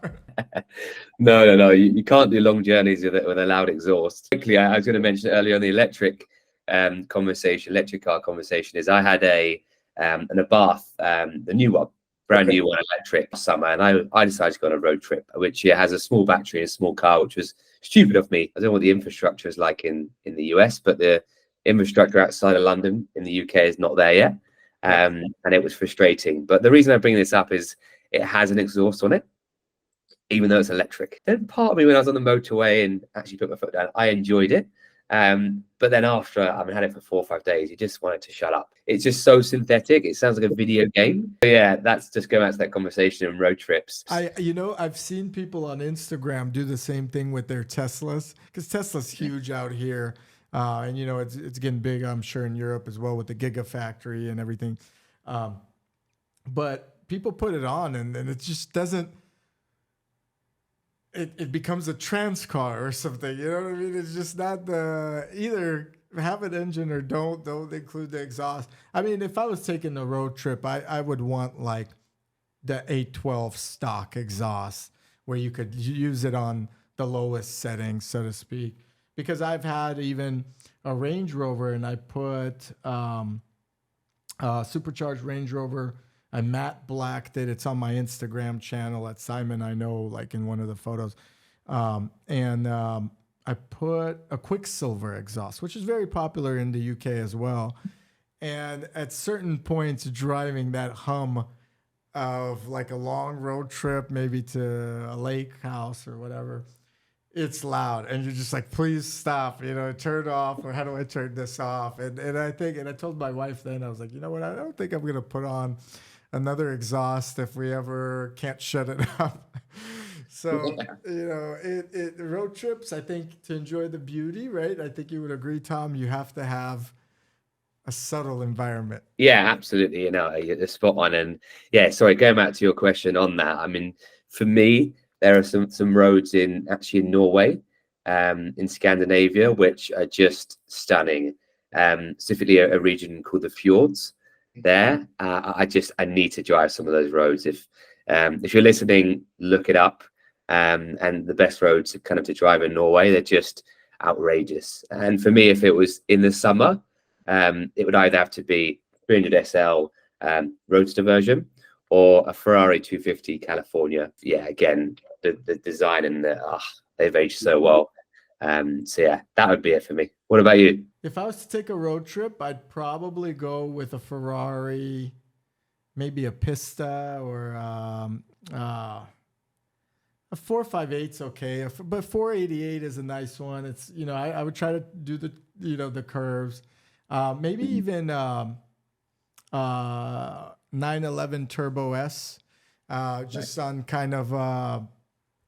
No. You can't do long journeys with a loud exhaust. Quickly, I was going to mention earlier on the electric car conversation is I had a Bath, the new one, brand new one, electric summer, and I decided to go on a road trip, which has a small battery and a small car, which was stupid of me. I don't know what the infrastructure is like in the US, but the infrastructure outside of London in the UK is not there yet, and it was frustrating. But the reason I bring this up is it has an exhaust on it, even though it's electric. Then part of me, when I was on the motorway and actually put my foot down, I enjoyed it. But then after I've had it for 4 or 5 days, you just want it to shut up. It's just so synthetic. It sounds like a video game. But yeah, that's just going back to that conversation and road trips. I've seen people on Instagram do the same thing with their Teslas, because Tesla's huge out here. And you know, it's getting big, I'm sure, in Europe as well with the Gigafactory and everything. But people put it on and it just doesn't. It becomes a trans car or something. You know what I mean? It's just not either have an engine or don't include the exhaust. I mean, if I was taking a road trip, I would want like the 812 stock exhaust where you could use it on the lowest settings, so to speak. Because I've had even a Range Rover and I put supercharged Range Rover. I matte blacked it. It's on my Instagram channel at Simon I Know, like in one of the photos. And I put a Quicksilver exhaust, which is very popular in the UK as well. And at certain points, driving that hum of like a long road trip, maybe to a lake house or whatever, it's loud. And you're just like, please stop, turn off, or how do I turn this off? And I told my wife then, I was like, you know what? I don't think I'm going to put on another exhaust if we ever can't shut it up. So, road trips, I think to enjoy the beauty, right? I think you would agree, Tom, you have to have a subtle environment. Yeah, absolutely. You're spot on. And yeah, sorry, going back to your question on that. I mean, for me, there are some roads in Norway, in Scandinavia, which are just stunning. Specifically a region called the fjords. There, I need to drive some of those roads. If you're listening, look it up. And the best roads kind of to drive in Norway, they're just outrageous. And for me, if it was in the summer, it would either have to be 300 SL roadster version or a Ferrari 250 California. Yeah, again, the design and they've aged so well. So yeah, that would be it for me. What about you? If I was to take a road trip, I'd probably go with a Ferrari, maybe a Pista, or a 458's okay, but 488 is a nice one. It's I would try to do the curves. Maybe even 911 Turbo S, just on kind of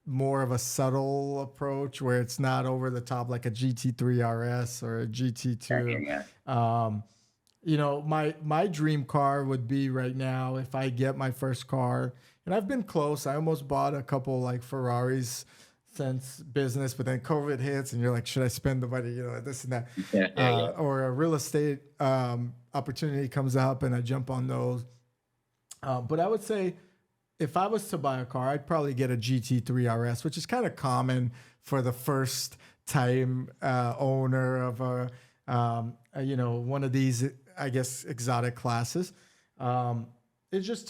more of a subtle approach where it's not over the top like a GT3 RS or a GT2. My dream car would be right now, if I get my first car, and I've been close. I almost bought a couple like Ferraris since business, but then COVID hits and you're like, should I spend the money, this and that, or a real estate opportunity comes up and I jump on those. But I would say if I was to buy a car, I'd probably get a GT3 RS, which is kind of common for the first time owner of one of these, I guess, exotic classes. It just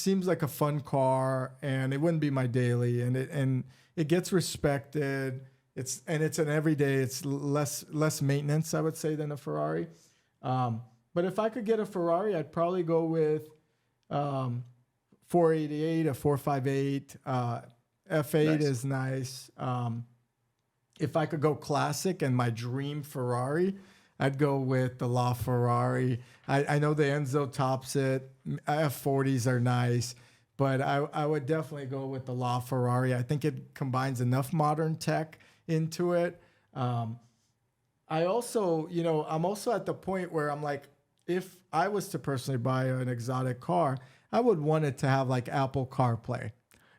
seems like a fun car, and it wouldn't be my daily, and it gets respected. It's an everyday. It's less maintenance, I would say, than a Ferrari. But if I could get a Ferrari, I'd probably go with 488, a 458. F8 nice. Is nice. If I could go classic and my dream Ferrari, I'd go with the LaFerrari. I know the Enzo tops it. F40s are nice, but I would definitely go with the LaFerrari. I think it combines enough modern tech into it. I'm also at the point where I'm like, if I was to personally buy an exotic car, I would want it to have like Apple CarPlay.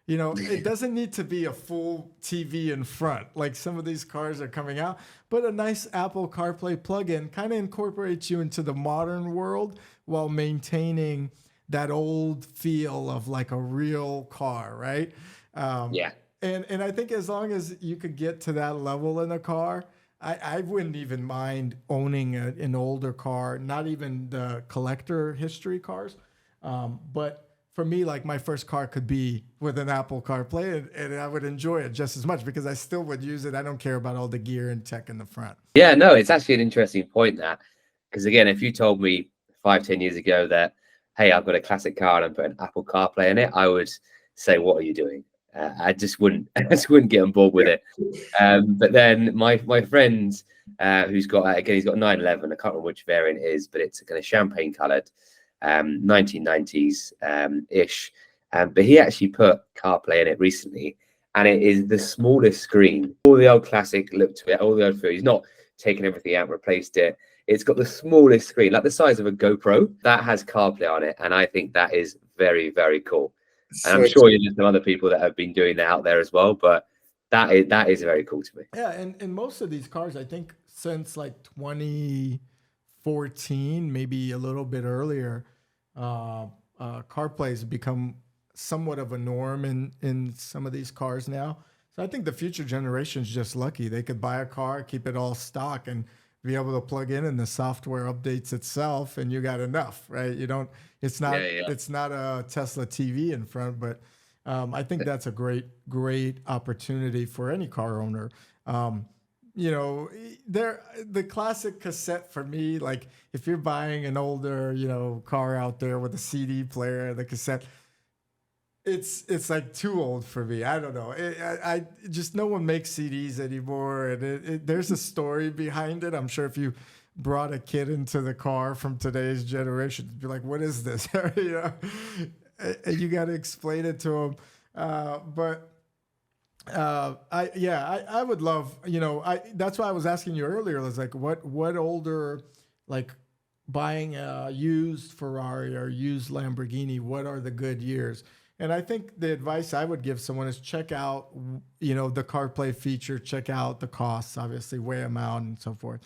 It doesn't need to be a full TV in front like some of these cars are coming out, but a nice Apple CarPlay plug-in kind of incorporates you into the modern world while maintaining that old feel of like a real car, right? Yeah. And I think as long as you could get to that level in a car, I wouldn't even mind owning an older car, not even the collector history cars. But for me, like my first car could be with an Apple CarPlay, and I would enjoy it just as much because I still would use it. I don't care about all the gear and tech in the front. Yeah, no, it's actually an interesting point that, because again, if you told me 5-10 years ago that, hey, I've got a classic car and I'm putting Apple CarPlay in it, I would say, what are you doing? I just wouldn't get on board with it. But then my friend, who's got, again, he's got 911, I can't remember which variant it is, but it's kind of champagne colored, 1990s ish. But he actually put CarPlay in it recently, and it is the smallest screen. All the old classic look to it, all the old feel. He's not taken everything out, replaced it. It's got the smallest screen, like the size of a GoPro, that has CarPlay on it, and I think that is very, very cool. And I'm sure there's some other people that have been doing that out there as well, but that is very cool to me. Yeah, and most of these cars, I think since like 2014, maybe a little bit earlier, CarPlay has become somewhat of a norm in some of these cars now. So I think the future generation's just lucky. They could buy a car, keep it all stock, and be able to plug in, and the software updates itself, and you got enough, right? It's not a Tesla TV in front, but I think that's a great opportunity for any car owner. The classic cassette for me, like if you're buying an older, car out there with a CD player, the cassette, it's like too old for me. I don't know. I just, no one makes CDs anymore, and there's a story behind it. I'm sure if you brought a kid into the car from today's generation, you'd be like, "What is this?" And you got to explain it to them. But I would love, that's why I was asking you earlier. I was like, what older, like buying a used Ferrari or used Lamborghini, what are the good years? And I think the advice I would give someone is check out, the CarPlay feature, check out the costs, obviously weigh them out and so forth.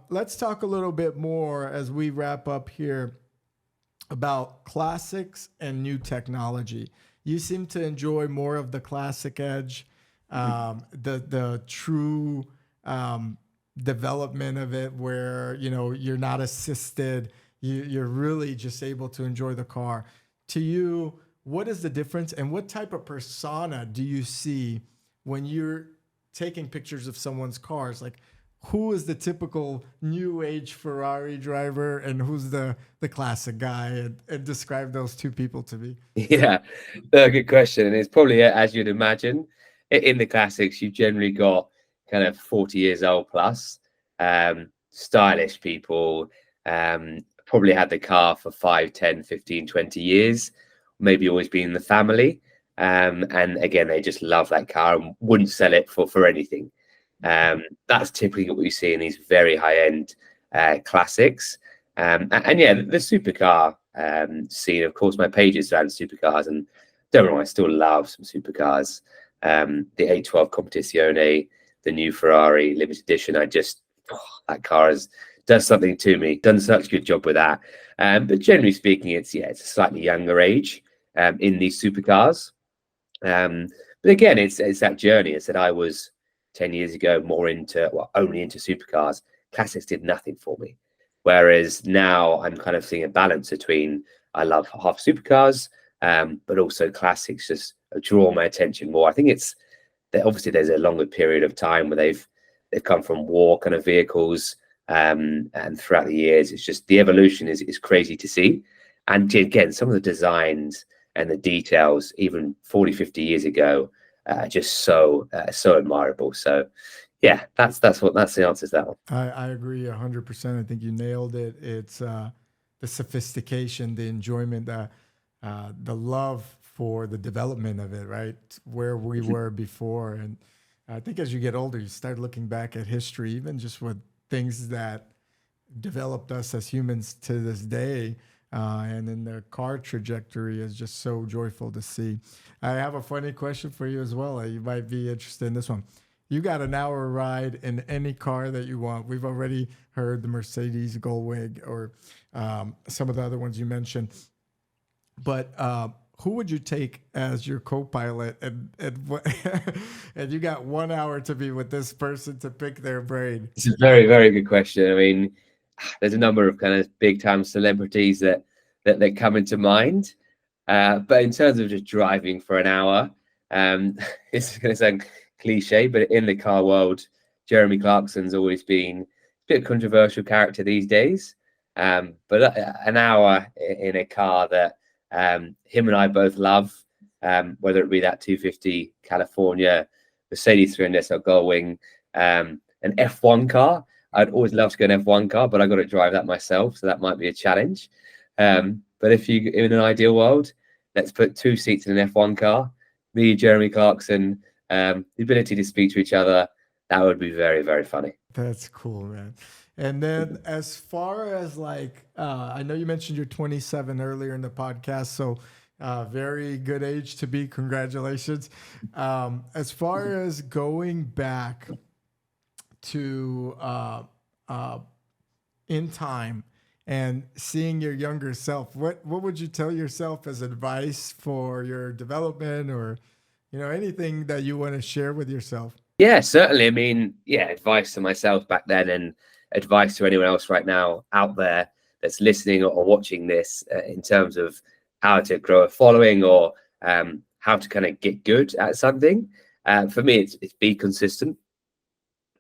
Let's talk a little bit more as we wrap up here about classics and new technology. You seem to enjoy more of the classic edge, the true development of it, where you're not assisted. You're really just able to enjoy the car. To you, what is the difference, and what type of persona do you see when you're taking pictures of someone's cars? Like, who is the typical new age Ferrari driver and who's the classic guy? And describe those two people to me. Yeah, good question. And it's probably, as you'd imagine, in the classics, you've generally got kind of 40 years old plus, stylish people, probably had the car for 5, 10, 15, 20 years, maybe always been in the family. And again, they just love that car and wouldn't sell it for anything. That's typically what we see in these very high-end classics. And yeah, the supercar scene, of course, my page is around supercars, and don't know, I still love some supercars. The 812 Competizione, the new Ferrari limited edition, that car does something to me, done such a good job with that. But generally speaking, it's a slightly younger age in these supercars. But again, it's that journey. I said I was 10 years ago more only into supercars. Classics did nothing for me. Whereas now I'm kind of seeing a balance between, I love half supercars, but also classics just draw my attention more. I think it's that obviously there's a longer period of time where they've come from war kind of vehicles, and throughout the years, it's just the evolution is crazy to see. And again, some of the designs and the details, even 40, 50 years ago, just so admirable. So yeah, that's the answer to that one. I agree 100%. I think you nailed it. It's the sophistication, the enjoyment, the love for the development of it, right? Where we were before. And I think as you get older, you start looking back at history, even just with things that developed us as humans to this day. And then the car trajectory is just so joyful to see. I have a funny question for you as well. You might be interested in this one. You got an hour ride in any car that you want. We've already heard the Mercedes Gullwing or some of the other ones you mentioned. But who would you take as your co-pilot? And you got 1 hour to be with this person to pick their brain. It's a very, very good question. I mean, there's a number of kind of big time celebrities that come into mind. But in terms of just driving for an hour, it's going to sound cliche, but in the car world, Jeremy Clarkson's always been a bit controversial character these days. But an hour in a car that him and I both love, whether it be that 250 California, Mercedes 300 SL Gullwing, an F1 car. I'd always love to go an F1 car, but I got to drive that myself, so that might be a challenge. But if you, in an ideal world, let's put 2 seats in an F1 car, me, Jeremy Clarkson, the ability to speak to each other, that would be very, very funny. That's cool, man. And then as far as like, I know you mentioned you're 27 earlier in the podcast, so very good age to be. Congratulations. As far as going back to in time and seeing your younger self, what would you tell yourself as advice for your development, or anything that you want to share with yourself? Yeah, certainly. I mean, advice to myself back then, and advice to anyone else right now out there that's listening or watching this, in terms of how to grow a following, or how to kind of get good at something. For me, it's be consistent.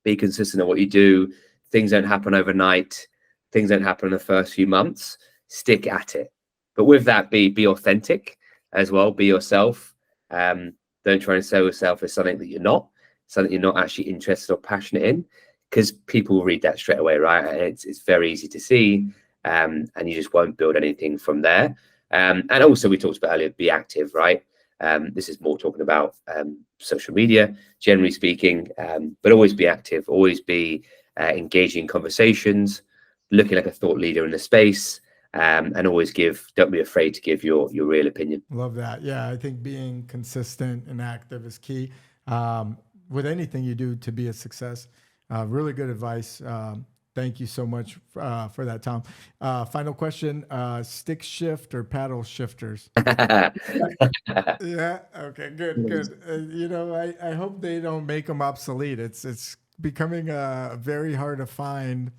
Be consistent at what you do. Things don't happen overnight. Things don't happen in the first few months. Stick at it. But with that, be authentic as well. Be yourself. Don't try and sell yourself as something that you're not actually interested or passionate in, because people will read that straight away, right? And it's very easy to see, and you just won't build anything from there. And also, we talked about earlier, be active, right? This is more talking about social media, generally speaking, but always be active, always be engaging in conversations, looking like a thought leader in the space, and always don't be afraid to give your real opinion. Love that. Yeah, I think being consistent and active is key with anything you do to be a success. Really good advice. Thank you so much for that, Tom. Final question, stick shift or paddle shifters? Yeah. Okay, good. You know, I hope they don't make them obsolete. It's becoming a very hard to find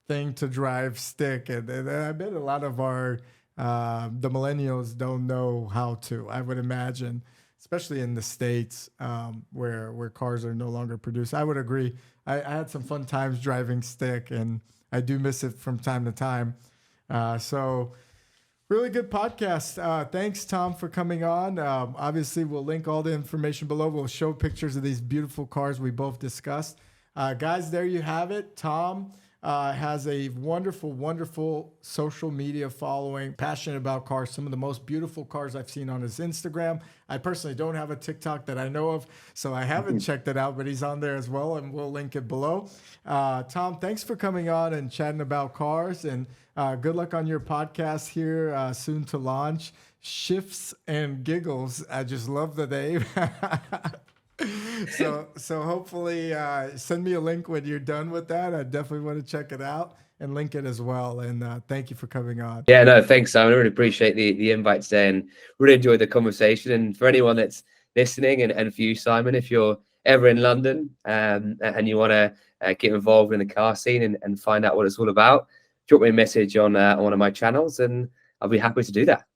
thing to drive stick. And I bet a lot of the millennials don't know how to, I would imagine, especially in the States where cars are no longer produced. I would agree. I had some fun times driving stick, and I do miss it from time to time. So really good podcast. Thanks, Tom, for coming on. Obviously, we'll link all the information below. We'll show pictures of these beautiful cars we both discussed. Guys, there you have it. Tom has a wonderful, wonderful social media following, passionate about cars, some of the most beautiful cars I've seen on his Instagram. I personally don't have a TikTok that I know of, so I haven't checked it out, but he's on there as well, and we'll link it below. Tom, thanks for coming on and chatting about cars, and good luck on your podcast here, soon to launch, Shifts and Giggles. I just love the name. So hopefully send me a link when you're done with that. I definitely want to check it out and link it as well. And thank you for coming on. Yeah, no, thanks, Simon. I really appreciate the invite today and really enjoyed the conversation. And for anyone that's listening, and for you, Simon, if you're ever in London and you want to get involved in the car scene and find out what it's all about, drop me a message on one of my channels and I'll be happy to do that.